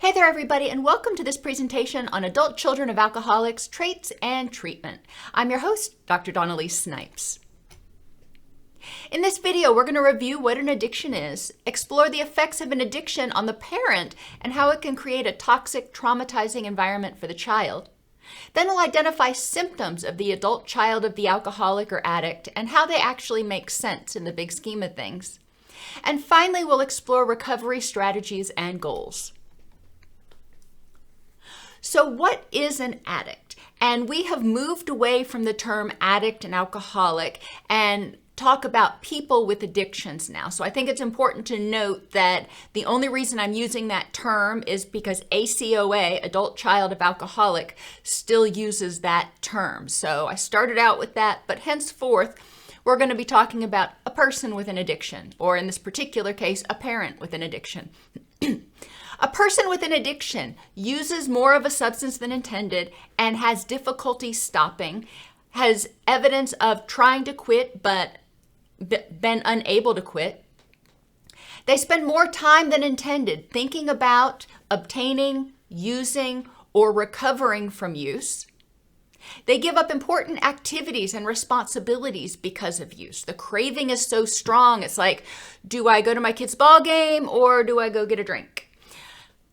Hey there everybody, and welcome to this presentation on adult children of alcoholics, traits and treatment. I'm your host, Dr. Dawn-Elise Snipes. In this video, we're going to review what an addiction is, explore the effects of an addiction on the parent and how it can create a toxic, traumatizing environment for the child. Then we'll identify symptoms of the adult child of the alcoholic or addict and how they actually make sense in the big scheme of things. And finally, we'll explore recovery strategies and goals. So what is an addict? And we have moved away from the term addict and alcoholic and talk about people with addictions now. So I think it's important to note that the only reason I'm using that term is because ACOA, Adult Child of Alcoholic, still uses that term. So I started out with that, but henceforth, we're going to be talking about a person with an addiction, or in this particular case, a parent with an addiction. A person with an addiction uses more of a substance than intended and has difficulty stopping, has evidence of trying to quit but been unable to quit. They spend more time than intended thinking about obtaining, using, or recovering from use. They give up important activities and responsibilities because of use. The craving is so strong, it's like, do I go to my kid's ball game or do I go get a drink?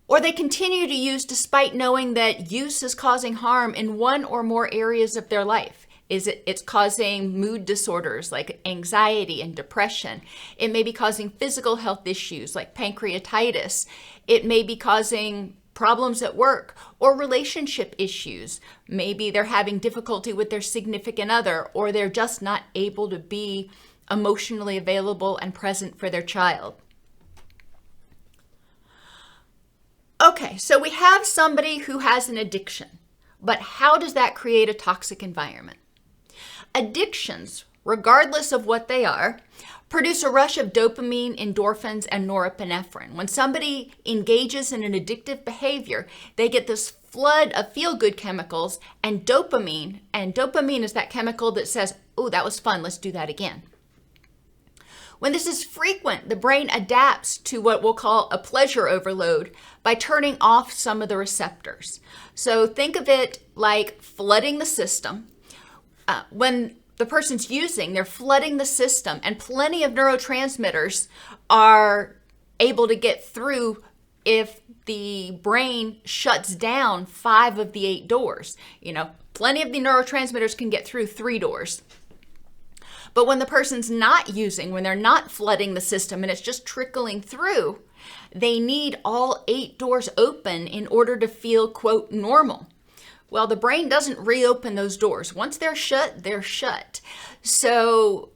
Or they continue to use despite knowing that use is causing harm in one or more areas of their life. It's causing mood disorders like anxiety and depression. It may be causing physical health issues like pancreatitis. It may be causing problems at work or relationship issues. Maybe they're having difficulty with their significant other, or they're just not able to be emotionally available and present for their child. Okay, so we have somebody who has an addiction, but how does that create a toxic environment? Addictions, regardless of what they are, produce a rush of dopamine, endorphins, and norepinephrine. When somebody engages in an addictive behavior, they get this flood of feel-good chemicals and dopamine is that chemical that says, oh, that was fun, let's do that again. When this is frequent, the brain adapts to what we'll call a pleasure overload by turning off some of the receptors. So think of it like flooding the system. When the person's using, they're flooding the system, and plenty of neurotransmitters are able to get through if the brain shuts down 5 of the 8 doors. Plenty of the neurotransmitters can get through 3 doors. But when the person's not using, when they're not flooding the system and it's just trickling through, they need all 8 doors open in order to feel, quote, normal. Well, the brain doesn't reopen those doors. Once they're shut, they're shut. So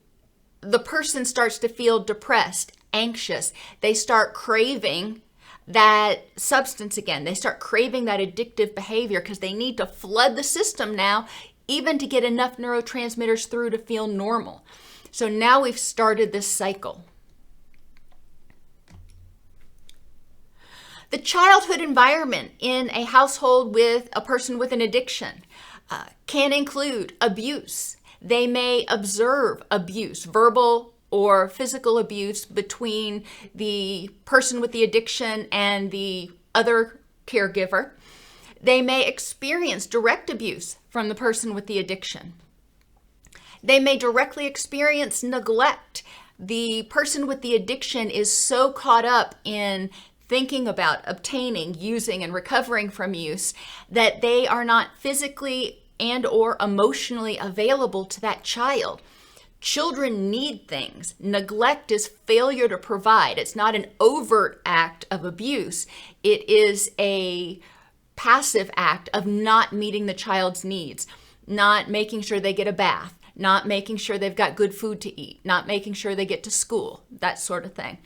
the person starts to feel depressed, anxious. They start craving that substance again. They start craving that addictive behavior because they need to flood the system now, even to get enough neurotransmitters through to feel normal. So now we've started this cycle. The childhood environment in a household with a person with an addiction can include abuse. They may observe abuse, verbal or physical abuse, between the person with the addiction and the other caregiver. They may experience direct abuse from the person with the addiction. They may directly experience neglect. The person with the addiction is so caught up in thinking about obtaining, using, and recovering from use that they are not physically and or emotionally available to that child. Children need things. Neglect is failure to provide. It's not an overt act of abuse. It is a passive act of not meeting the child's needs, not making sure they get a bath, not making sure they've got good food to eat, not making sure they get to school, that sort of thing.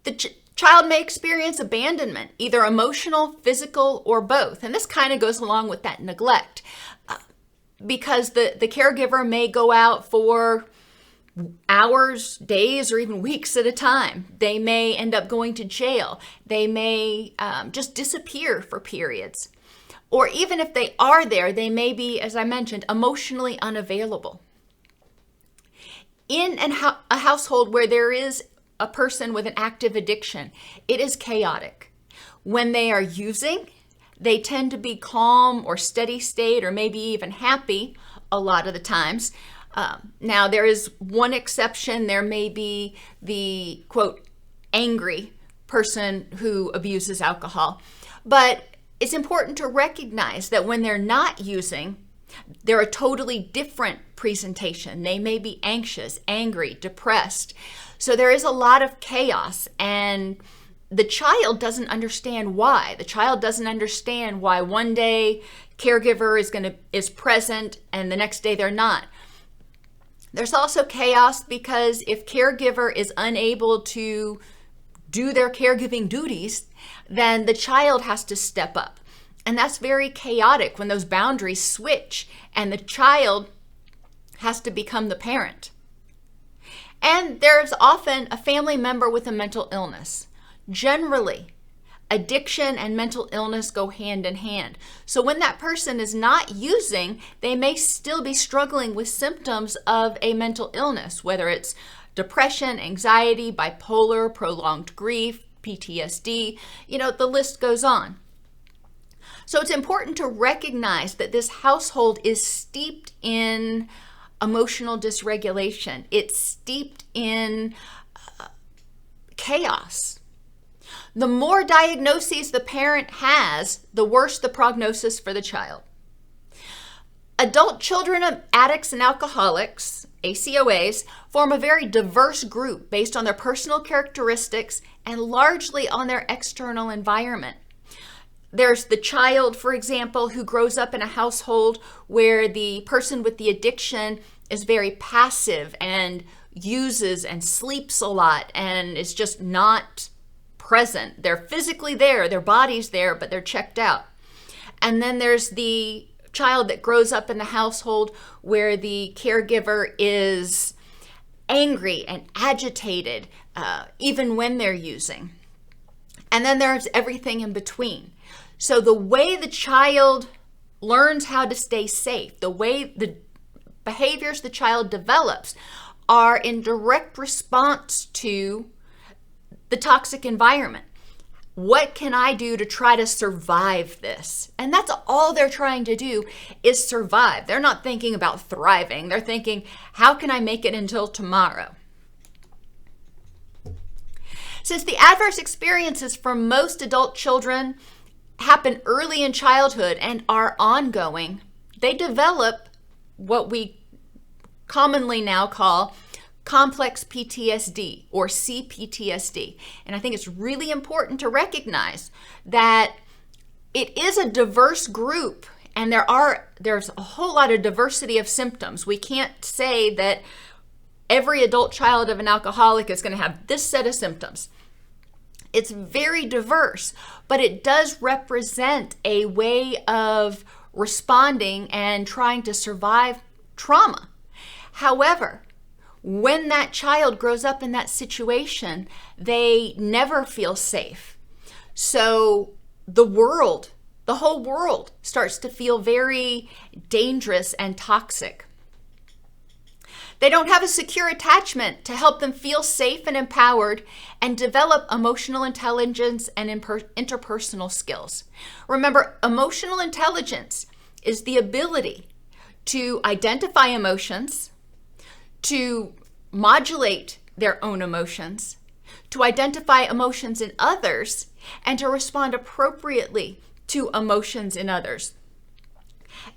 The child may experience abandonment, either emotional, physical, or both. And this kind of goes along with that neglect because the caregiver may go out for hours, days, or even weeks at a time. They may end up going to jail. They may just disappear for periods. Or even if they are there, they may be, as I mentioned, emotionally unavailable. In a household where there is a person with an active addiction, it is chaotic. When they are using, they tend to be calm or steady state or maybe even happy a lot of the times. Now, there is one exception. There may be the, quote, angry person who abuses alcohol. But it's important to recognize that when they're not using, they're a totally different presentation. They may be anxious, angry, depressed. So there is a lot of chaos, and the child doesn't understand why. The child doesn't understand why one day caregiver is present and the next day they're not. There's also chaos because if caregiver is unable to do their caregiving duties, then the child has to step up. And that's very chaotic when those boundaries switch and the child has to become the parent. And there's often a family member with a mental illness. Generally, addiction and mental illness go hand in hand. So when that person is not using, they may still be struggling with symptoms of a mental illness, whether it's depression, anxiety, bipolar, prolonged grief, PTSD, the list goes on. So it's important to recognize that this household is steeped in emotional dysregulation. It's steeped in chaos. The more diagnoses the parent has, the worse the prognosis for the child. Adult children of addicts and alcoholics, ACOAs, form a very diverse group based on their personal characteristics and largely on their external environment. There's the child, for example, who grows up in a household where the person with the addiction is very passive and uses and sleeps a lot and is just not present. They're physically there, their body's there, but they're checked out. And then there's the child that grows up in the household where the caregiver is angry and agitated, even when they're using. And then there's everything in between. So the way the child learns how to stay safe, the way the behaviors the child develops are in direct response to the toxic environment. What can I do to try to survive this? And that's all they're trying to do is survive. They're not thinking about thriving. They're thinking, how can I make it until tomorrow? Since the adverse experiences for most adult children happen early in childhood and are ongoing, they develop what we commonly now call complex PTSD or CPTSD. And I think it's really important to recognize that it is a diverse group and there's a whole lot of diversity of symptoms. We can't say that every adult child of an alcoholic is going to have this set of symptoms. It's very diverse, but it does represent a way of responding and trying to survive trauma. However, when that child grows up in that situation, they never feel safe. So the whole world starts to feel very dangerous and toxic. They don't have a secure attachment to help them feel safe and empowered and develop emotional intelligence and interpersonal skills. Remember, emotional intelligence is the ability to identify emotions, to modulate their own emotions, to identify emotions in others, and to respond appropriately to emotions in others.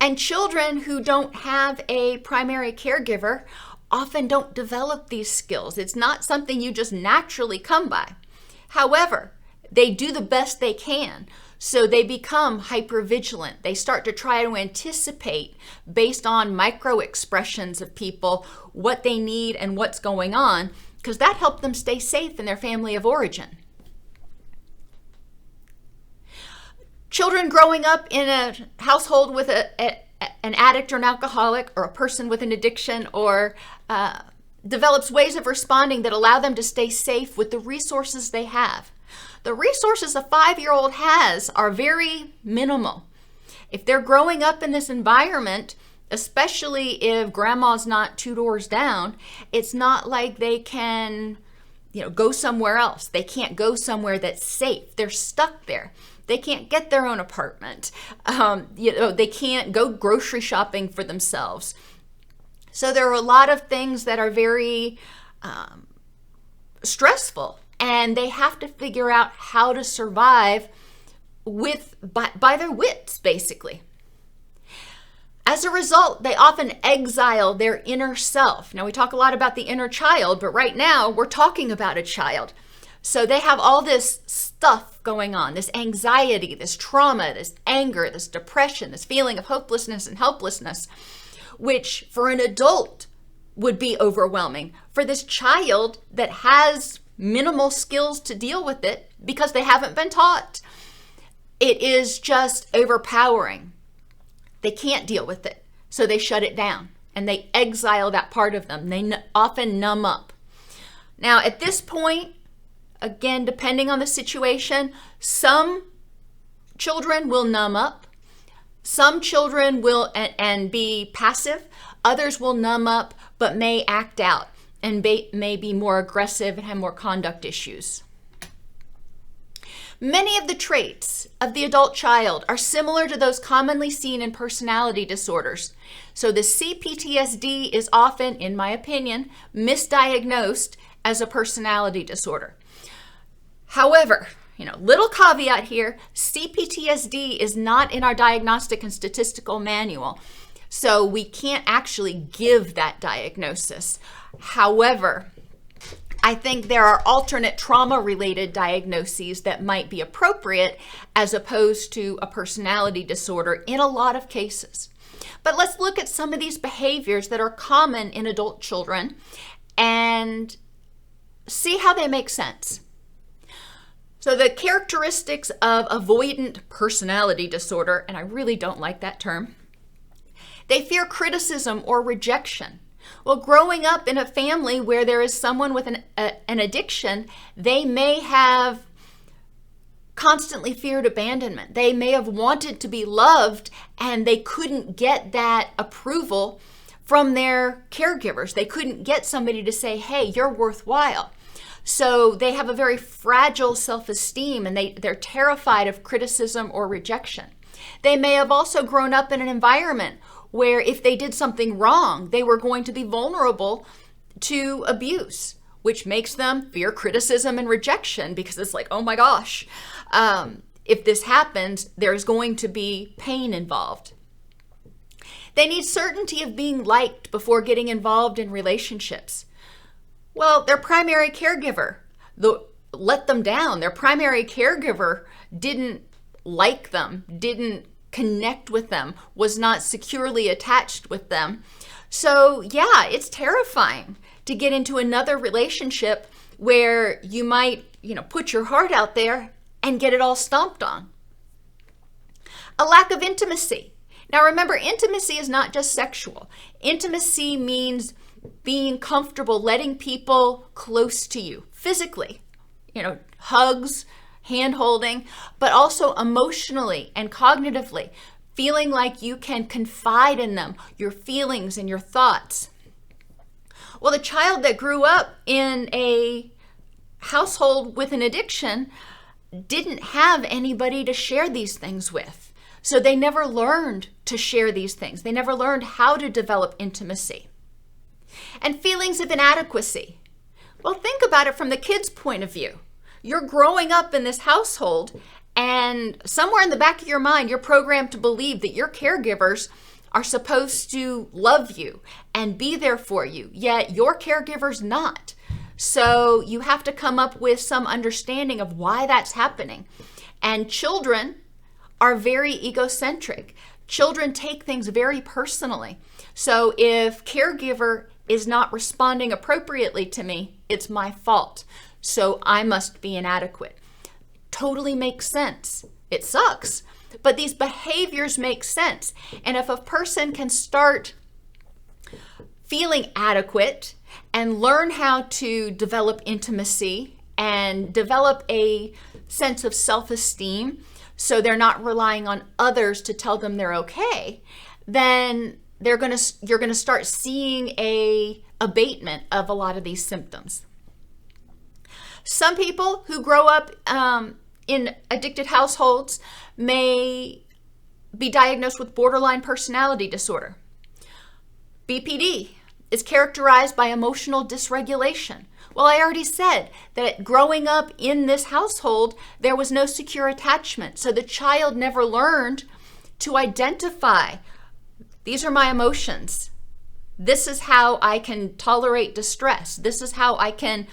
And children who don't have a primary caregiver often don't develop these skills. It's not something you just naturally come by. However, they do the best they can. So they become hypervigilant. They start to try to anticipate based on micro expressions of people what they need and what's going on, because that helped them stay safe in their family of origin. Children growing up in a household with an addict or an alcoholic or a person with an addiction or develops ways of responding that allow them to stay safe with the resources they have. The resources a 5-year-old has are very minimal. If they're growing up in this environment, especially if grandma's not 2 doors down, it's not like they can go somewhere else. They can't go somewhere that's safe. They're stuck there. They can't get their own apartment. They can't go grocery shopping for themselves. So there are a lot of things that are very stressful, and they have to figure out how to survive by their wits, basically. As a result, they often exile their inner self. Now, we talk a lot about the inner child, but right now we're talking about a child. So they have all this stuff going on, this anxiety, this trauma, this anger, this depression, this feeling of hopelessness and helplessness, which for an adult would be overwhelming. For this child that has minimal skills to deal with it because they haven't been taught, it is just overpowering. They can't deal with it, so they shut it down and they exile that part of them. They often numb up. Now, at this point, again, depending on the situation, some children will numb up. Some children will and be passive. Others will numb up but may act out and may be more aggressive and have more conduct issues. Many of the traits of the adult child are similar to those commonly seen in personality disorders. So the CPTSD is often, in my opinion, misdiagnosed as a personality disorder. However, little caveat here, CPTSD is not in our diagnostic and statistical manual, so we can't actually give that diagnosis. However, I think there are alternate trauma-related diagnoses that might be appropriate as opposed to a personality disorder in a lot of cases. But let's look at some of these behaviors that are common in adult children and see how they make sense. So the characteristics of avoidant personality disorder, and I really don't like that term, they fear criticism or rejection. Well, growing up in a family where there is someone with an addiction, they may have constantly feared abandonment. They may have wanted to be loved and they couldn't get that approval from their caregivers. They couldn't get somebody to say, hey, you're worthwhile. So they have a very fragile self-esteem and they're terrified of criticism or rejection. They may have also grown up in an environment where if they did something wrong, they were going to be vulnerable to abuse, which makes them fear criticism and rejection because it's like, oh my gosh, if this happens, there's going to be pain involved. They need certainty of being liked before getting involved in relationships. Well, their primary caregiver let them down. Their primary caregiver didn't like them, didn't connect with them, was not securely attached with them. So yeah, it's terrifying to get into another relationship where you might, put your heart out there and get it all stomped on. A lack of intimacy. Now remember, intimacy is not just sexual. Intimacy means being comfortable, letting people close to you physically, hugs, hand-holding, but also emotionally and cognitively, feeling like you can confide in them, your feelings and your thoughts. Well, the child that grew up in a household with an addiction didn't have anybody to share these things with. So they never learned to share these things. They never learned how to develop intimacy. And feelings of inadequacy. Well, think about it from the kid's point of view. You're growing up in this household, and somewhere in the back of your mind, you're programmed to believe that your caregivers are supposed to love you and be there for you, yet your caregiver's not. So you have to come up with some understanding of why that's happening. And children are very egocentric. Children take things very personally. So if caregiver is not responding appropriately to me, it's my fault. So I must be inadequate. Totally makes sense. It sucks, but these behaviors make sense. And if a person can start feeling adequate and learn how to develop intimacy and develop a sense of self-esteem so they're not relying on others to tell them they're okay, then you're going to start seeing a abatement of a lot of these symptoms. Some people who grow up in addicted households may be diagnosed with borderline personality disorder. BPD is characterized by emotional dysregulation. Well, I already said that growing up in this household, there was no secure attachment. So the child never learned to identify, these are my emotions. This is how I can tolerate distress. This is how I can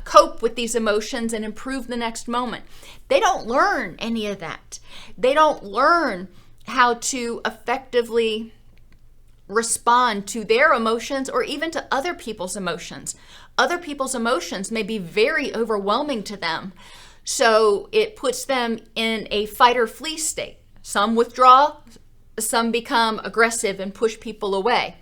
cope with these emotions and improve the next moment. They don't learn any of that. They don't learn how to effectively respond to their emotions or even to other people's emotions. Other people's emotions may be very overwhelming to them, so it puts them in a fight or flee state. Some withdraw, some become aggressive and push people away.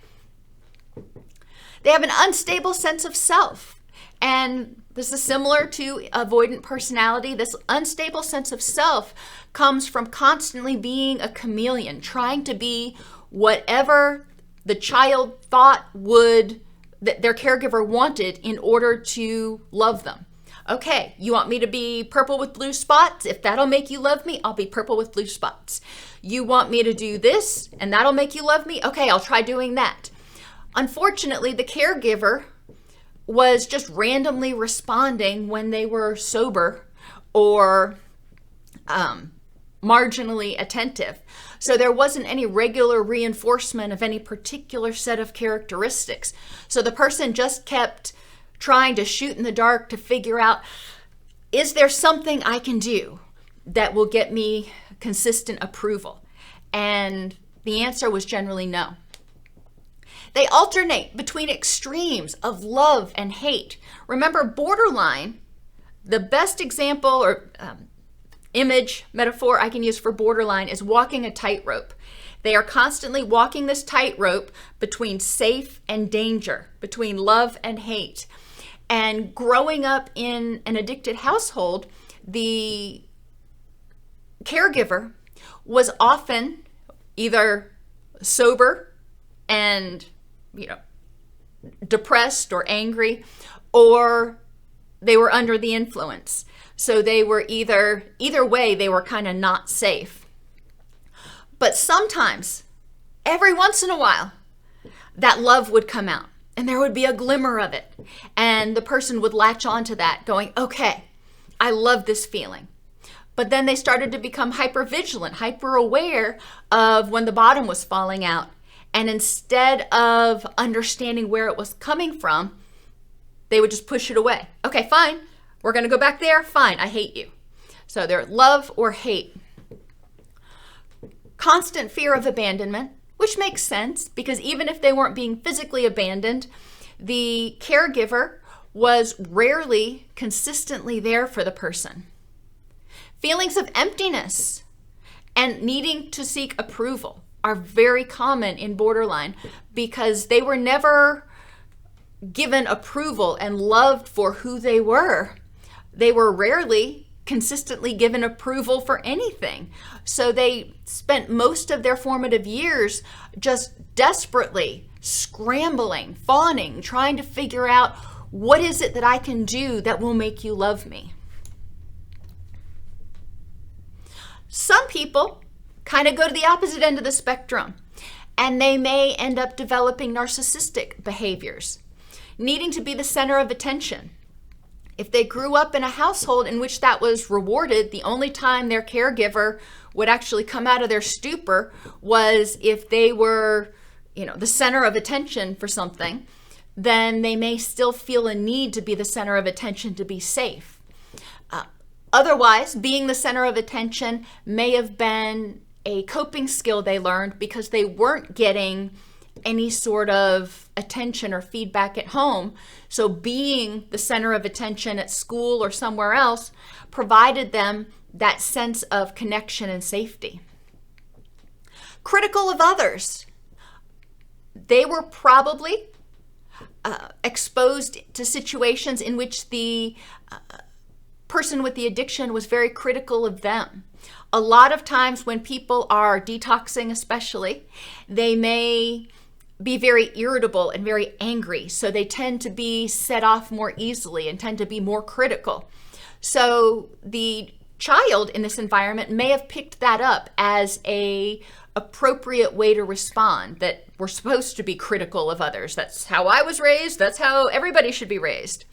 They have an unstable sense of self, and this is similar to avoidant personality. This unstable sense of self comes from constantly being a chameleon, trying to be whatever the child thought that their caregiver wanted in order to love them. Okay, you want me to be purple with blue spots? If that'll make you love me, I'll be purple with blue spots. You want me to do this and that'll make you love me? Okay, I'll try doing that. Unfortunately, the caregiver was just randomly responding when they were sober or marginally attentive. So there wasn't any regular reinforcement of any particular set of characteristics. So the person just kept trying to shoot in the dark to figure out, is there something I can do that will get me consistent approval? And the answer was generally no. They alternate between extremes of love and hate. Remember, borderline, the best example or image, metaphor I can use for borderline is walking a tightrope. They are constantly walking this tightrope between safe and danger, between love and hate. And growing up in an addicted household, the caregiver was often either sober and, depressed or angry, or they were under the influence. So they were either way, they were kind of not safe. But sometimes, every once in a while, that love would come out and there would be a glimmer of it. And the person would latch onto that going, okay, I love this feeling. But then they started to become hypervigilant, hyper aware of when the bottom was falling out. And instead of understanding where it was coming from, they would just push it away. Okay, fine. We're going to go back there. Fine. I hate you. So they're love or hate. Constant fear of abandonment, which makes sense because even if they weren't being physically abandoned, the caregiver was rarely consistently there for the person. Feelings of emptiness and needing to seek approval are very common in borderline because they were never given approval and loved for who they were. They were rarely consistently given approval for anything. So they spent most of their formative years just desperately scrambling, fawning, trying to figure out what is it that I can do that will make you love me. Some people kind of go to the opposite end of the spectrum, and they may end up developing narcissistic behaviors, needing to be the center of attention. If they grew up in a household in which that was rewarded, the only time their caregiver would actually come out of their stupor was if they were, the center of attention for something, then they may still feel a need to be the center of attention to be safe. Otherwise, being the center of attention may have been a coping skill they learned because they weren't getting any sort of attention or feedback at home. So being the center of attention at school or somewhere else provided them that sense of connection and safety. Critical of others. They were probably exposed to situations in which the person with the addiction was very critical of them. A lot of times when people are detoxing especially, they may be very irritable and very angry. So they tend to be set off more easily and tend to be more critical. So the child in this environment may have picked that up as a appropriate way to respond, that we're supposed to be critical of others. That's how I was raised. That's how everybody should be raised.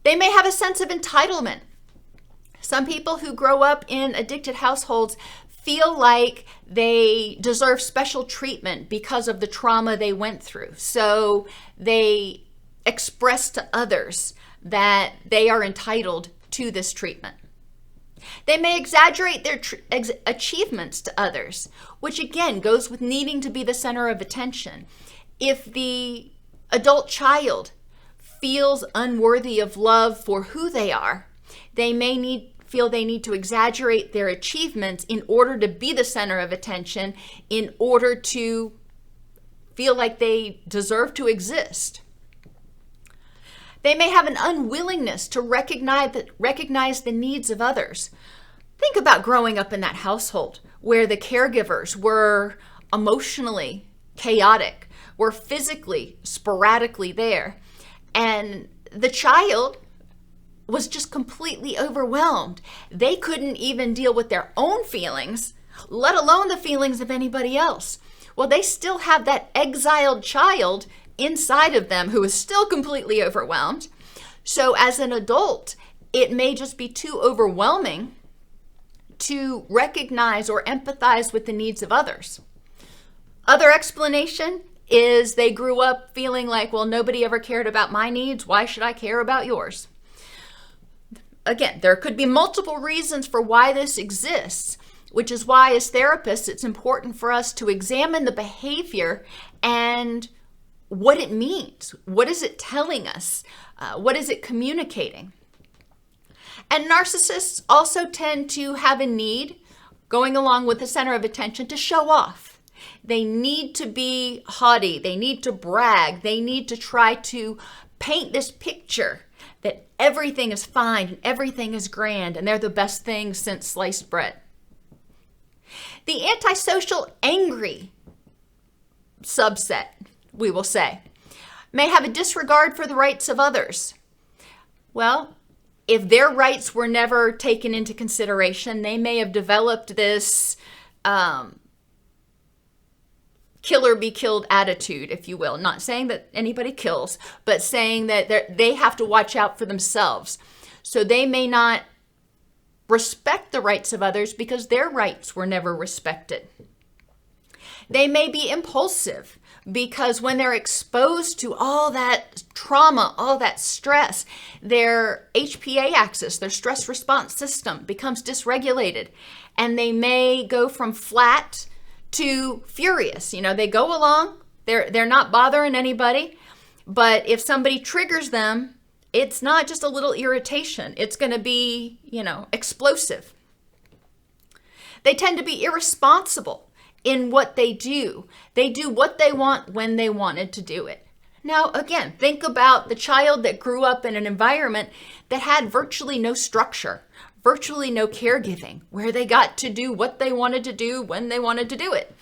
They may have a sense of entitlement. Some people who grow up in addicted households feel like they deserve special treatment because of the trauma they went through. So they express to others that they are entitled to this treatment. They may exaggerate their achievements to others, which again goes with needing to be the center of attention. If the adult child feels unworthy of love for who they are, they may feel they need to exaggerate their achievements in order to be the center of attention, in order to feel like they deserve to exist. They may have an unwillingness to recognize the needs of others. Think about growing up in that household where the caregivers were emotionally chaotic, were physically sporadically there, and the child was just completely overwhelmed. They couldn't even deal with their own feelings, let alone the feelings of anybody else. Well, they still have that exiled child inside of them who is still completely overwhelmed. So as an adult, it may just be too overwhelming to recognize or empathize with the needs of others. Other explanation is they grew up feeling like, well, nobody ever cared about my needs. Why should I care about yours? Again, there could be multiple reasons for why this exists, which is why as therapists, it's important for us to examine the behavior and what it means. What is it telling us? What is it communicating? And narcissists also tend to have a need, going along with the center of attention, to show off. They need to be haughty. They need to brag. They need to try to paint this picture that everything is fine and everything is grand and they're the best thing since sliced bread. The antisocial angry subset, we will say, may have a disregard for the rights of others. Well, if their rights were never taken into consideration, they may have developed this killer be killed attitude, if you will. Not saying that anybody kills, but saying that they have to watch out for themselves. So they may not respect the rights of others because their rights were never respected. They may be impulsive because when they're exposed to all that trauma, all that stress, their HPA axis, their stress response system, becomes dysregulated, and they may go from flat to furious. You know, they go along, they're not bothering anybody, but if somebody triggers them, it's not just a little irritation. It's going to be, explosive. They tend to be irresponsible in what they do. They do what they want when they wanted to do it. Now, again, think about the child that grew up in an environment that had virtually no structure, virtually no caregiving, where they got to do what they wanted to do when they wanted to do it.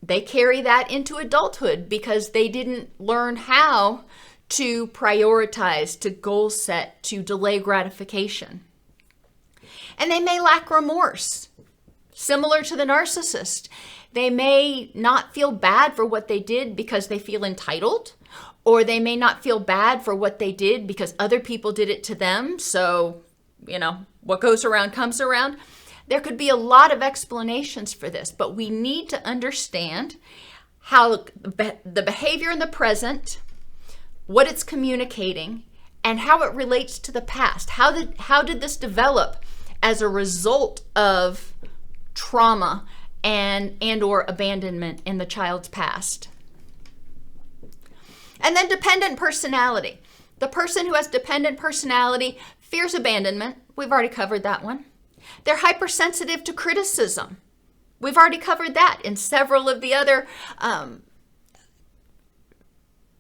They carry that into adulthood because they didn't learn how to prioritize, to goal set, to delay gratification. And they may lack remorse. Similar to the narcissist, they may not feel bad for what they did because they feel entitled, or they may not feel bad for what they did because other people did it to them. So, what goes around comes around. There could be a lot of explanations for this, but we need to understand how the behavior in the present, what it's communicating, and how it relates to the past. How did this develop as a result of trauma and or abandonment in the child's past? And then dependent personality. The person who has dependent personality fears abandonment. We've already covered that one. They're hypersensitive to criticism. We've already covered that in several of the other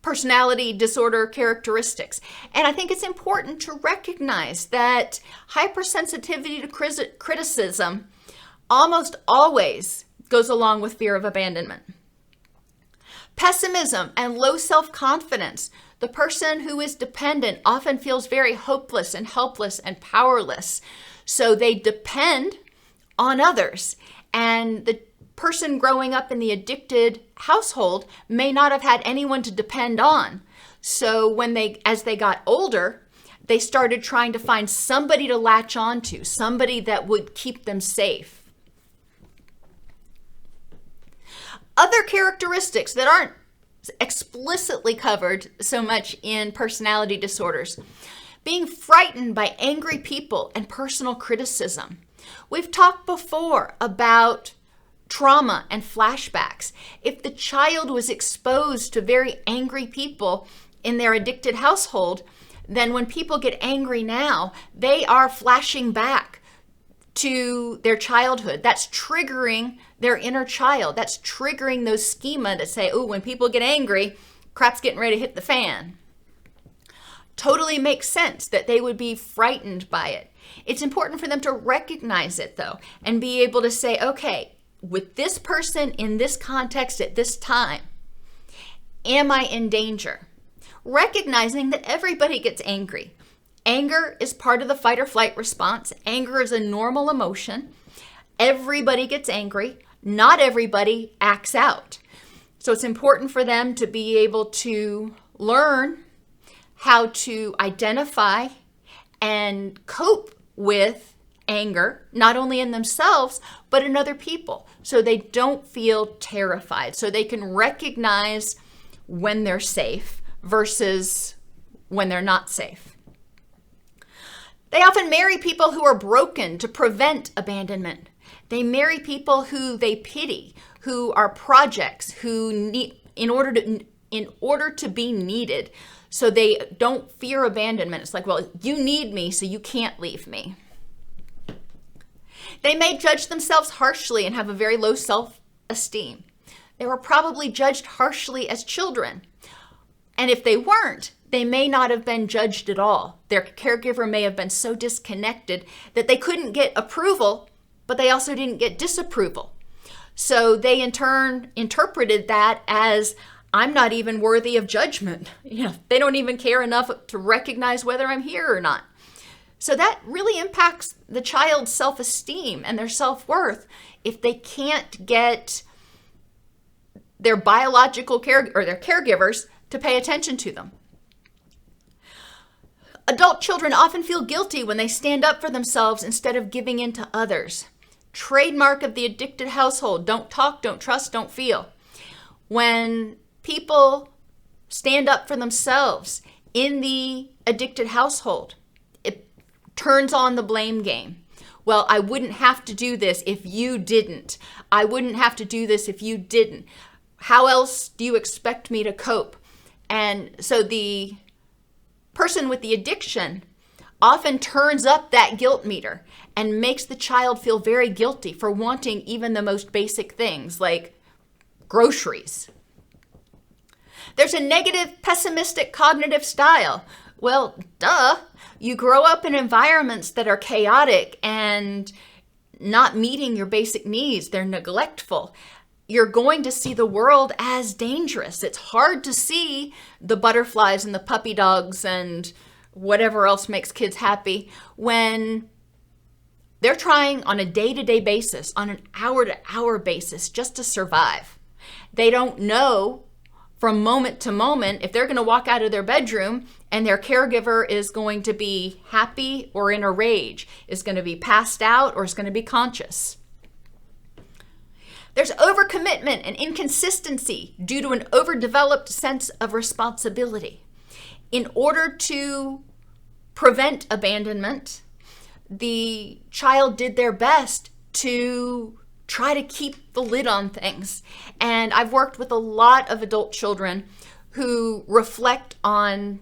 personality disorder characteristics. And I think it's important to recognize that hypersensitivity to criticism almost always goes along with fear of abandonment. Pessimism and low self-confidence. The person who is dependent often feels very hopeless and helpless and powerless. So they depend on others. And the person growing up in the addicted household may not have had anyone to depend on. So as they got older, they started trying to find somebody to latch onto, somebody that would keep them safe. Other characteristics that aren't explicitly covered so much in personality disorders. Being frightened by angry people and personal criticism. We've talked before about trauma and flashbacks. If the child was exposed to very angry people in their addicted household, then when people get angry now, they are flashing back to their childhood. That's triggering their inner child. That's triggering those schema that say, oh, when people get angry, crap's getting ready to hit the fan. Totally makes sense that they would be frightened by it. It's important for them to recognize it, though, and be able to say, okay, with this person in this context at this time, am I in danger? Recognizing that everybody gets angry. Anger is part of the fight or flight response. Anger is a normal emotion. Everybody gets angry. Not everybody acts out. So it's important for them to be able to learn how to identify and cope with anger, not only in themselves, but in other people, so they don't feel terrified, so they can recognize when they're safe versus when they're not safe. They often marry people who are broken to prevent abandonment. They marry people who they pity, who are projects, who need in order to be needed, so they don't fear abandonment. It's like, well, you need me, so you can't leave me. They may judge themselves harshly and have a very low self-esteem. They were probably judged harshly as children. And if they weren't, they may not have been judged at all. Their caregiver may have been so disconnected that they couldn't get approval, but they also didn't get disapproval. So they in turn interpreted that as, I'm not even worthy of judgment. They don't even care enough to recognize whether I'm here or not. So that really impacts the child's self-esteem and their self-worth if they can't get their biological care or their caregivers to pay attention to them. Adult children often feel guilty when they stand up for themselves instead of giving in to others. Trademark of the addicted household: don't talk, don't trust, don't feel. When people stand up for themselves in the addicted household, it turns on the blame game. Well, I wouldn't have to do this if you didn't. I wouldn't have to do this if you didn't. How else do you expect me to cope? And so the person with the addiction often turns up that guilt meter and makes the child feel very guilty for wanting even the most basic things like groceries. There's a negative, pessimistic cognitive style. Well, duh. You grow up in environments that are chaotic and not meeting your basic needs. They're neglectful. You're going to see the world as dangerous. It's hard to see the butterflies and the puppy dogs and whatever else makes kids happy when they're trying on a day-to-day basis, on an hour-to-hour basis, just to survive. They don't know from moment to moment if they're going to walk out of their bedroom and their caregiver is going to be happy or in a rage, is going to be passed out or is going to be conscious. There's overcommitment and inconsistency due to an overdeveloped sense of responsibility. In order to prevent abandonment, the child did their best to try to keep the lid on things. And I've worked with a lot of adult children who reflect on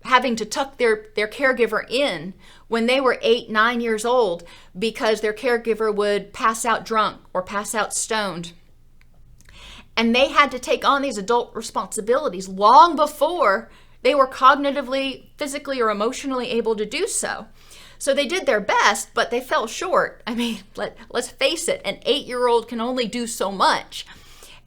having to tuck their caregiver in when they were 8, 9 years old because their caregiver would pass out drunk or pass out stoned. And they had to take on these adult responsibilities long before they were cognitively, physically, or emotionally able to do so. So they did their best, but they fell short. I mean, let's face it, an 8-year-old can only do so much.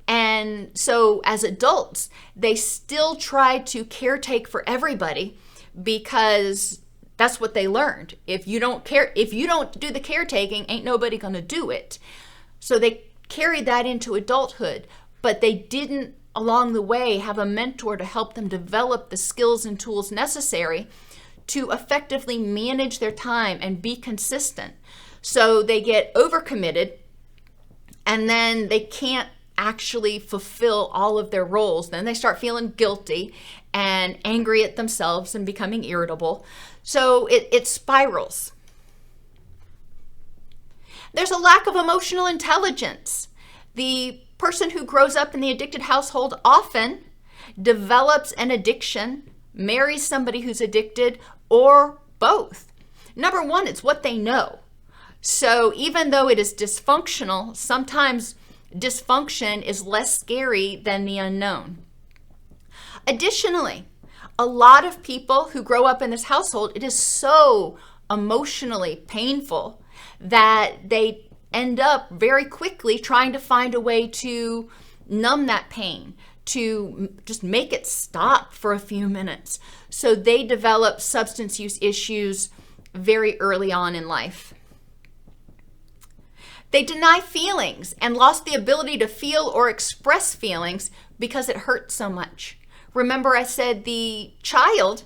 And so as adults, they still try to caretake for everybody because that's what they learned. If you don't do the caretaking, ain't nobody going to do it. So they carried that into adulthood, but they didn't along the way have a mentor to help them develop the skills and tools necessary to effectively manage their time and be consistent. So they get overcommitted, and then they can't actually fulfill all of their roles. Then they start feeling guilty and angry at themselves and becoming irritable. So it spirals. There's a lack of emotional intelligence. The person who grows up in the addicted household often develops an addiction, marries somebody who's addicted, or both. Number one, it's what they know. So even though it is dysfunctional, sometimes dysfunction is less scary than the unknown. Additionally, a lot of people who grow up in this household, it is so emotionally painful that they end up very quickly trying to find a way to numb that pain, to just make it stop for a few minutes. So they develop substance use issues very early on in life. They deny feelings and lost the ability to feel or express feelings because it hurts so much. Remember, I said the child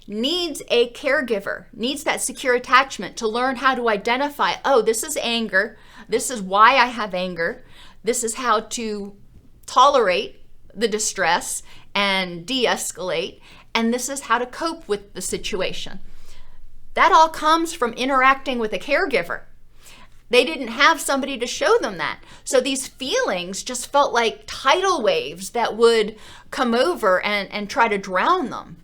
needs a caregiver, needs that secure attachment to learn how to identify, oh, this is anger. This is why I have anger. This is how to tolerate the distress and de-escalate. And this is how to cope with the situation. That all comes from interacting with a caregiver. They didn't have somebody to show them that. So these feelings just felt like tidal waves that would come over and try to drown them.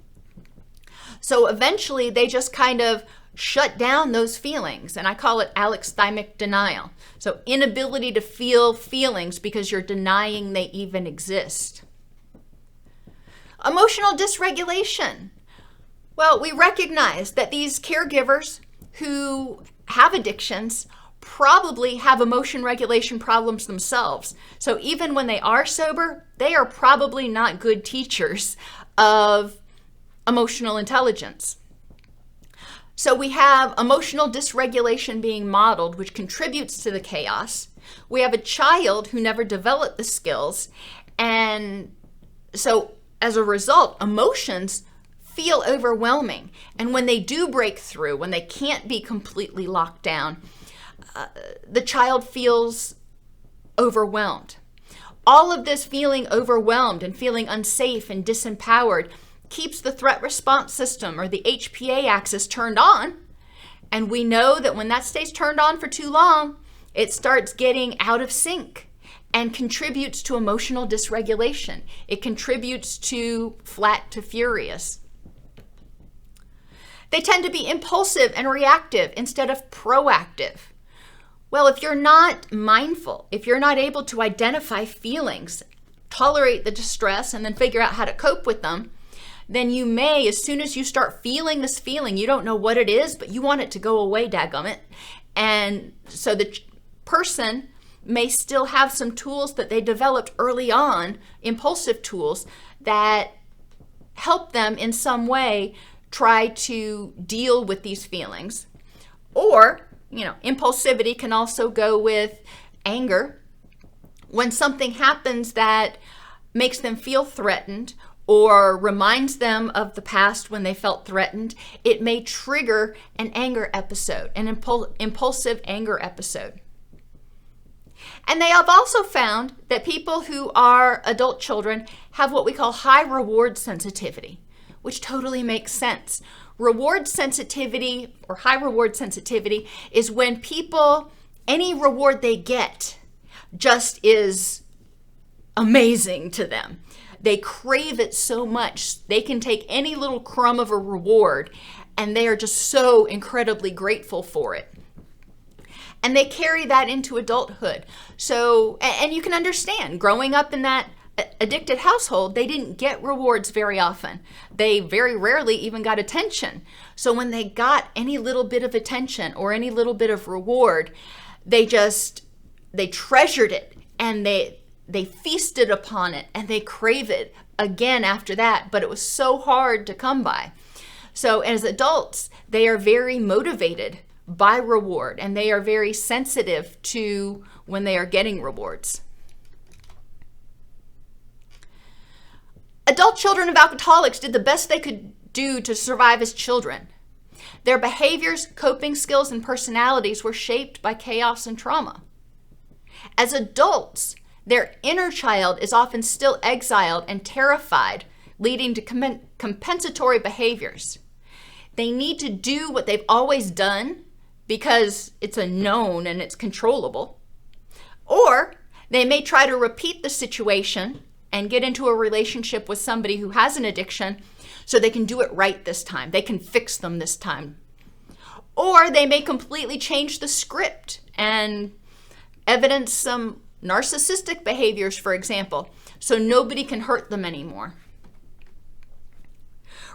So eventually they just kind of shut down those feelings. And I call it alexithymic denial. So inability to feel feelings because you're denying they even exist. Emotional dysregulation. Well, we recognize that these caregivers who have addictions probably have emotion regulation problems themselves. So even when they are sober, they are probably not good teachers of emotional intelligence. So we have emotional dysregulation being modeled, which contributes to the chaos. We have a child who never developed the skills. And so as a result, emotions feel overwhelming. And when they do break through, when they can't be completely locked down, the child feels overwhelmed. All of this feeling overwhelmed and feeling unsafe and disempowered keeps the threat response system, or the HPA axis, turned on. And we know that when that stays turned on for too long, it starts getting out of sync and contributes to emotional dysregulation. It contributes to flat to furious. They tend to be impulsive and reactive instead of proactive. Well, if you're not mindful, if you're not able to identify feelings, tolerate the distress, and then figure out how to cope with them, then you may, as soon as you start feeling this feeling, you don't know what it is, but you want it to go away, dadgummit. And so the person may still have some tools that they developed early on, impulsive tools, that help them in some way try to deal with these feelings. Or, impulsivity can also go with anger. When something happens that makes them feel threatened or reminds them of the past when they felt threatened, it may trigger an anger episode, an impulsive anger episode. And they have also found that people who are adult children have what we call high reward sensitivity, which totally makes sense. Reward sensitivity, or high reward sensitivity, is when people, any reward they get just is amazing to them. They crave it so much. They can take any little crumb of a reward and they are just so incredibly grateful for it. And they carry that into adulthood. So, and you can understand, growing up in that addicted household, they didn't get rewards very often. They very rarely even got attention. So when they got any little bit of attention or any little bit of reward, they treasured it, and they feasted upon it and they crave it again after that, but it was so hard to come by. So as adults, they are very motivated by reward, and they are very sensitive to when they are getting rewards. Adult children of alcoholics did the best they could do to survive as children. Their behaviors, coping skills, and personalities were shaped by chaos and trauma. As adults, their inner child is often still exiled and terrified, leading to compensatory behaviors. They need to do what they've always done because it's a known and it's controllable. Or they may try to repeat the situation and get into a relationship with somebody who has an addiction so they can do it right this time. They can fix them this time. Or they may completely change the script and evidence some narcissistic behaviors, for example, so nobody can hurt them anymore.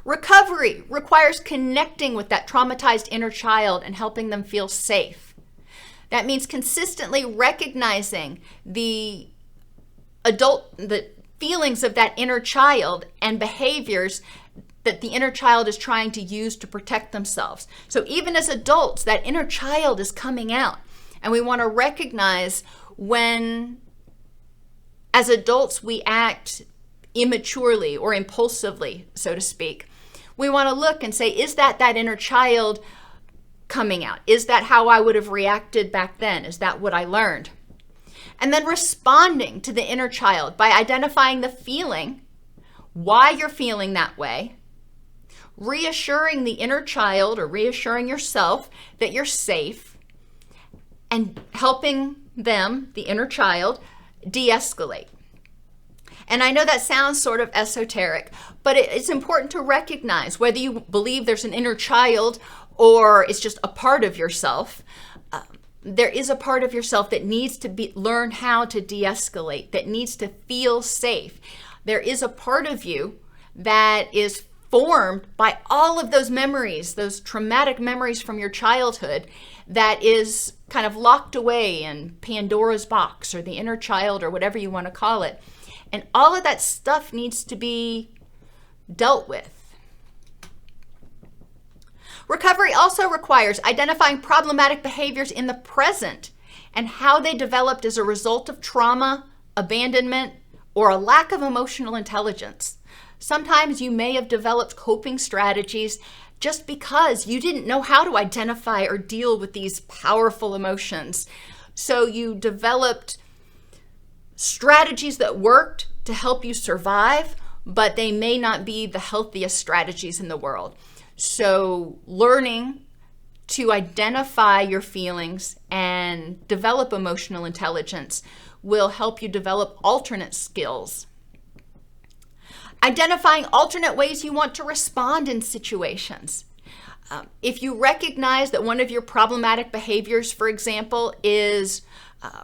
Recovery requires connecting with that traumatized inner child and helping them feel safe. That means consistently recognizing the feelings of that inner child and behaviors that the inner child is trying to use to protect themselves. So even as adults, that inner child is coming out, and we want to recognize when, as adults, we act immaturely or impulsively, so to speak. We want to look and say, is that inner child coming out? Is that how I would have reacted back then? Is that what I learned? And then responding to the inner child by identifying the feeling, why you're feeling that way, reassuring the inner child or reassuring yourself that you're safe, and helping them, the inner child, de-escalate. And I know that sounds sort of esoteric, but it's important to recognize whether you believe there's an inner child or it's just a part of yourself. There is a part of yourself that needs to learn how to de-escalate, that needs to feel safe. There is a part of you that is formed by all of those memories, those traumatic memories from your childhood, that is kind of locked away in Pandora's box or the inner child or whatever you want to call it. And all of that stuff needs to be dealt with. Recovery also requires identifying problematic behaviors in the present and how they developed as a result of trauma, abandonment, or a lack of emotional intelligence. Sometimes you may have developed coping strategies just because you didn't know how to identify or deal with these powerful emotions. So you developed strategies that worked to help you survive, but they may not be the healthiest strategies in the world. So learning to identify your feelings and develop emotional intelligence will help you develop alternate skills. Identifying alternate ways you want to respond in situations. If you recognize that one of your problematic behaviors, for example, is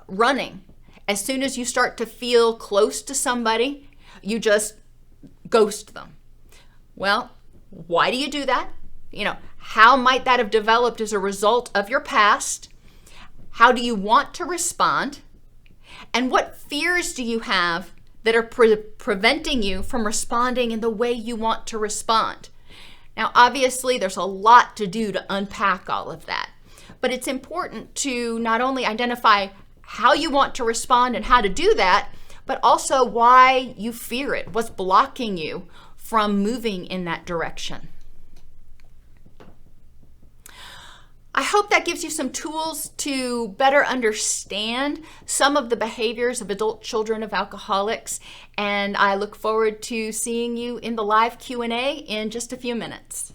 running, as soon as you start to feel close to somebody, you just ghost them. Well, why do you do that? How might that have developed as a result of your past? How do you want to respond? And what fears do you have that are preventing you from responding in the way you want to respond? Now, obviously, there's a lot to do to unpack all of that, but it's important to not only identify how you want to respond and how to do that, but also why you fear it, what's blocking you from moving in that direction. I hope that gives you some tools to better understand some of the behaviors of adult children of alcoholics, and I look forward to seeing you in the live Q&A in just a few minutes.